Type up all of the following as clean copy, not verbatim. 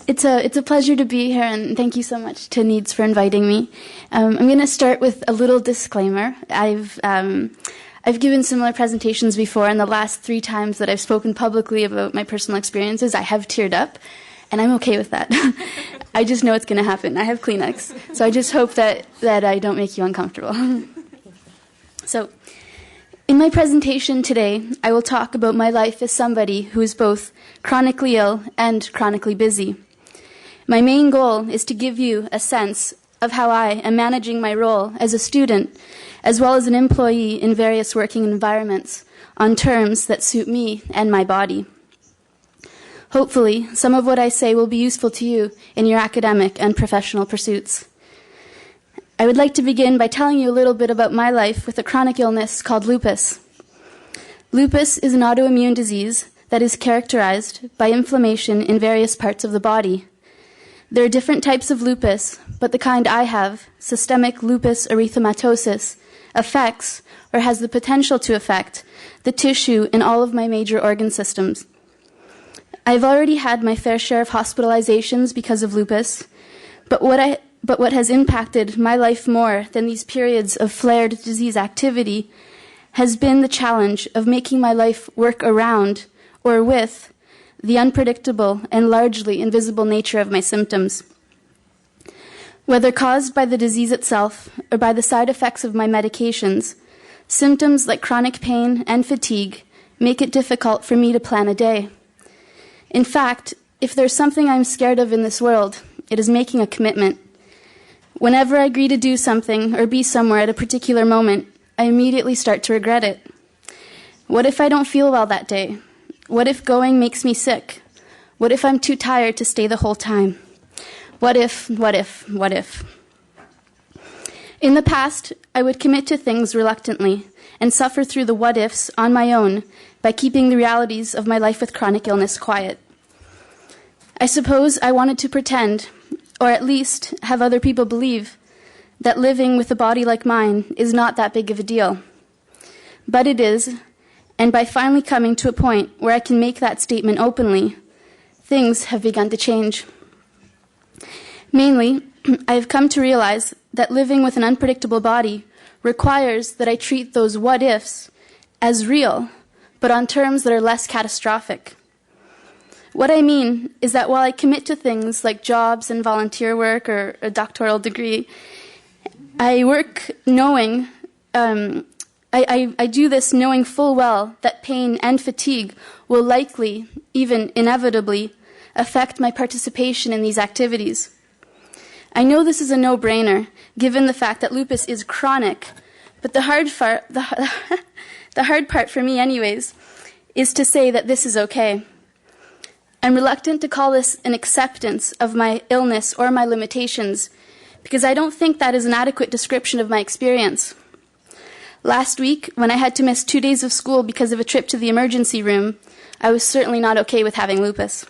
It's a pleasure to be here, and thank you so much to Needs for inviting me. I'm going to start with a little disclaimer. I've given similar presentations before, and the last 3 times that I've spoken publicly about my personal experiences, I have teared up, and I'm okay with that. I just know it's going to happen. I have Kleenex, so I just hope that I don't make you uncomfortable. So, in my presentation today, I will talk about my life as somebody who is both chronically ill and chronically busy. My main goal is to give you a sense of how I am managing my role as a student, as well as an employee in various working environments, on terms that suit me and my body. Hopefully, some of what I say will be useful to you in your academic and professional pursuits. I would like to begin by telling you a little bit about my life with a chronic illness called lupus. Lupus is an autoimmune disease that is characterized by inflammation in various parts of the body. There are different types of lupus, but the kind I have, systemic lupus erythematosus, affects, or has the potential to affect, the tissue in all of my major organ systems. I've already had my fair share of hospitalizations because of lupus, but what has impacted my life more than these periods of flared disease activity has been the challenge of making my life work around, or with, the unpredictable and largely invisible nature of my symptoms. Whether caused by the disease itself or by the side effects of my medications, symptoms like chronic pain and fatigue make it difficult for me to plan a day. In fact, if there's something I'm scared of in this world, it is making a commitment. Whenever I agree to do something or be somewhere at a particular moment, I immediately start to regret it. What if I don't feel well that day? What if going makes me sick? What if I'm too tired to stay the whole time? What if? In the past, I would commit to things reluctantly and suffer through the what-ifs on my own by keeping the realities of my life with chronic illness quiet. I suppose I wanted to pretend, or at least have other people believe, that living with a body like mine is not that big of a deal. But it is, and by finally coming to a point where I can make that statement openly, things have begun to change. Mainly, I have come to realize that living with an unpredictable body requires that I treat those what-ifs as real, but on terms that are less catastrophic. What I mean is that while I commit to things like jobs and volunteer work or a doctoral degree, I work knowing, I do this knowing full well that pain and fatigue will likely, even inevitably, affect my participation in these activities. I know this is a no-brainer, given the fact that lupus is chronic, but the hard part for me anyways, is to say that this is okay. I'm reluctant to call this an acceptance of my illness or my limitations, because I don't think that is an adequate description of my experience. Last week, when I had to miss 2 days of school because of a trip to the emergency room, I was certainly not okay with having lupus.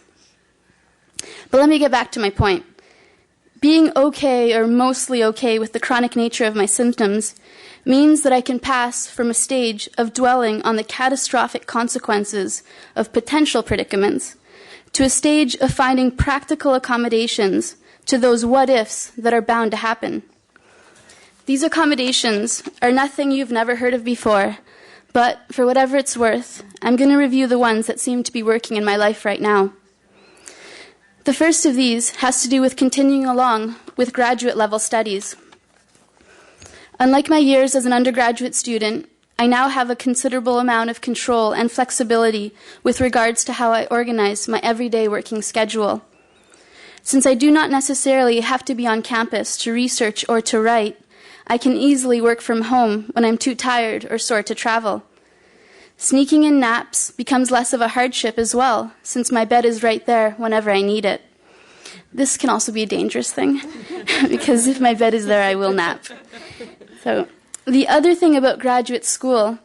But let me get back to my point. Being okay or mostly okay with the chronic nature of my symptoms means that I can pass from a stage of dwelling on the catastrophic consequences of potential predicaments to a stage of finding practical accommodations to those what-ifs that are bound to happen. These accommodations are nothing you've never heard of before, but for whatever it's worth, I'm going to review the ones that seem to be working in my life right now. The first of these has to do with continuing along with graduate-level studies. Unlike my years as an undergraduate student, I now have a considerable amount of control and flexibility with regards to how I organize my everyday working schedule. Since I do not necessarily have to be on campus to research or to write, I can easily work from home when I'm too tired or sore to travel. Sneaking in naps becomes less of a hardship as well, since my bed is right there whenever I need it. This can also be a dangerous thing, because if my bed is there, I will nap. So, the other thing about graduate school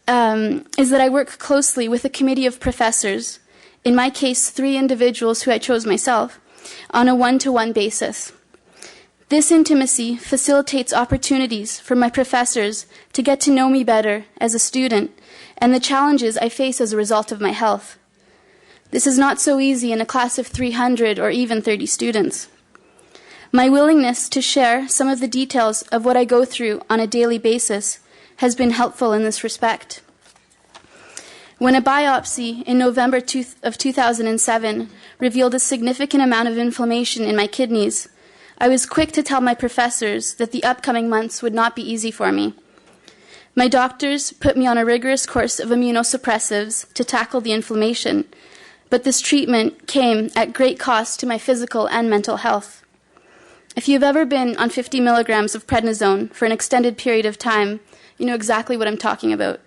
is that I work closely with a committee of professors, in my case 3 individuals who I chose myself, on a one-to-one basis. This intimacy facilitates opportunities for my professors to get to know me better as a student and the challenges I face as a result of my health. This is not so easy in a class of 300 or even 30 students. My willingness to share some of the details of what I go through on a daily basis has been helpful in this respect. When a biopsy in November of 2007 revealed a significant amount of inflammation in my kidneys, I was quick to tell my professors that the upcoming months would not be easy for me. My doctors put me on a rigorous course of immunosuppressives to tackle the inflammation, but this treatment came at great cost to my physical and mental health. If you've ever been on 50 milligrams of prednisone for an extended period of time, you know exactly what I'm talking about.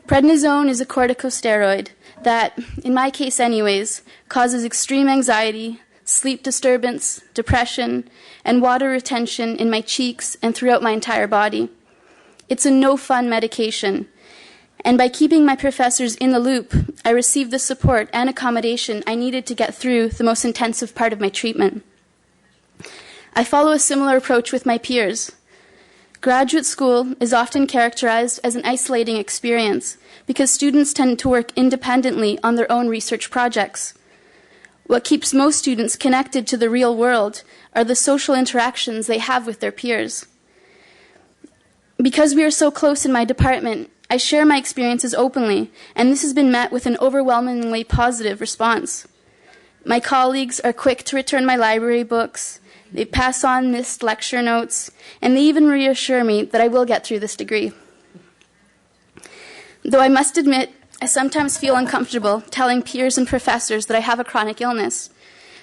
Prednisone is a corticosteroid that, in my case anyways, causes extreme anxiety, sleep disturbance, depression, and water retention in my cheeks and throughout my entire body. It's a no-fun medication, and by keeping my professors in the loop, I received the support and accommodation I needed to get through the most intensive part of my treatment. I follow a similar approach with my peers. Graduate school is often characterized as an isolating experience because students tend to work independently on their own research projects. What keeps most students connected to the real world are the social interactions they have with their peers. Because we are so close in my department, I share my experiences openly, and this has been met with an overwhelmingly positive response. My colleagues are quick to return my library books, they pass on missed lecture notes, and they even reassure me that I will get through this degree. Though I must admit, I sometimes feel uncomfortable telling peers and professors that I have a chronic illness.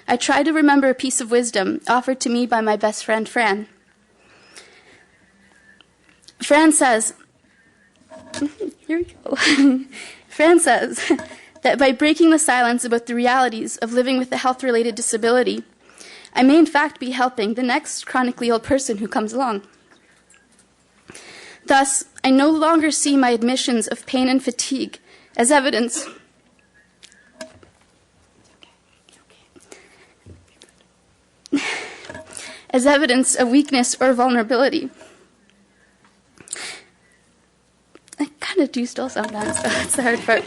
I try to remember a piece of wisdom offered to me by my best friend, Fran. Fran says, here we go. Fran says that by breaking the silence about the realities of living with a health-related disability, I may in fact be helping the next chronically ill person who comes along. Thus, I no longer see my admissions of pain and fatigue as evidence of weakness or vulnerability. I kind of do still sometimes, so that's the hard part.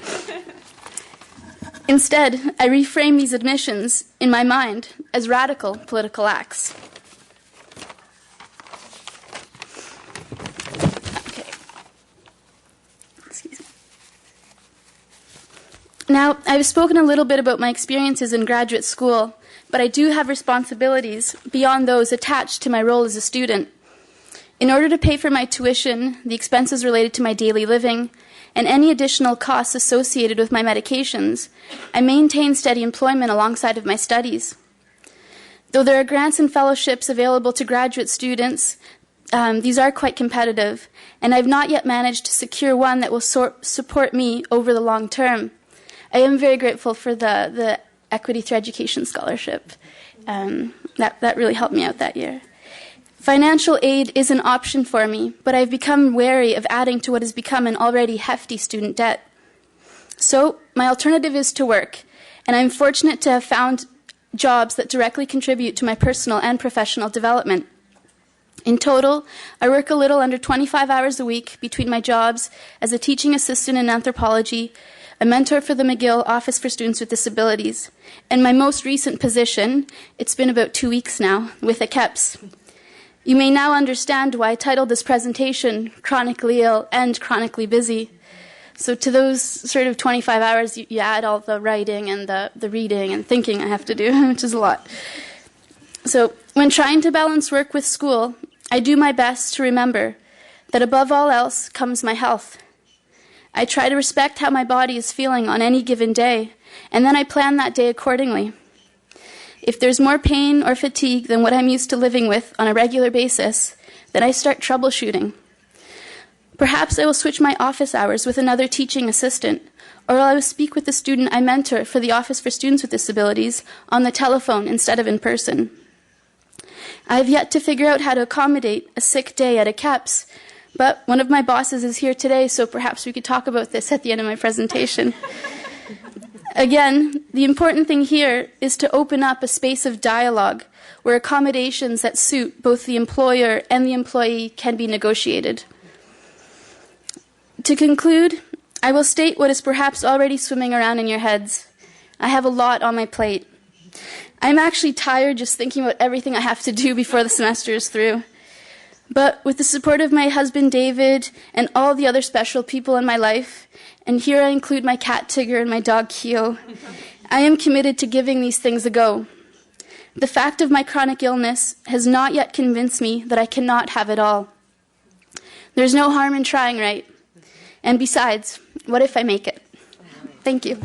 Instead, I reframe these admissions in my mind as radical political acts. Okay. Excuse me. Now, I've spoken a little bit about my experiences in graduate school, but I do have responsibilities beyond those attached to my role as a student. In order to pay for my tuition, the expenses related to my daily living, and any additional costs associated with my medications, I maintain steady employment alongside of my studies. Though there are grants and fellowships available to graduate students, these are quite competitive, and I've not yet managed to secure one that will support me over the long term. I am very grateful for the Equity Through Education Scholarship. That really helped me out that year. Financial aid is an option for me, but I've become wary of adding to what has become an already hefty student debt. So my alternative is to work, and I'm fortunate to have found jobs that directly contribute to my personal and professional development. In total, I work a little under 25 hours a week between my jobs as a teaching assistant in anthropology, a mentor for the McGill Office for Students with Disabilities, and my most recent position, it's been about 2 weeks now, with a KEPS. You may now understand why I titled this presentation Chronically Ill and Chronically Busy. So to those sort of 25 hours, you add all the writing and the reading and thinking I have to do, which is a lot. So when trying to balance work with school, I do my best to remember that above all else comes my health. I try to respect how my body is feeling on any given day, and then I plan that day accordingly. If there's more pain or fatigue than what I'm used to living with on a regular basis, then I start troubleshooting. Perhaps I will switch my office hours with another teaching assistant, or I will speak with the student I mentor for the Office for Students with Disabilities on the telephone instead of in person. I have yet to figure out how to accommodate a sick day at a KEPS, but one of my bosses is here today, so perhaps we could talk about this at the end of my presentation. Again, the important thing here is to open up a space of dialogue where accommodations that suit both the employer and the employee can be negotiated. To conclude, I will state what is perhaps already swimming around in your heads. I have a lot on my plate. I'm actually tired just thinking about everything I have to do before the semester is through. But with the support of my husband David and all the other special people in my life, and here I include my cat Tigger and my dog Keo, I am committed to giving these things a go. The fact of my chronic illness has not yet convinced me that I cannot have it all. There's no harm in trying, right? And besides, what if I make it? Thank you.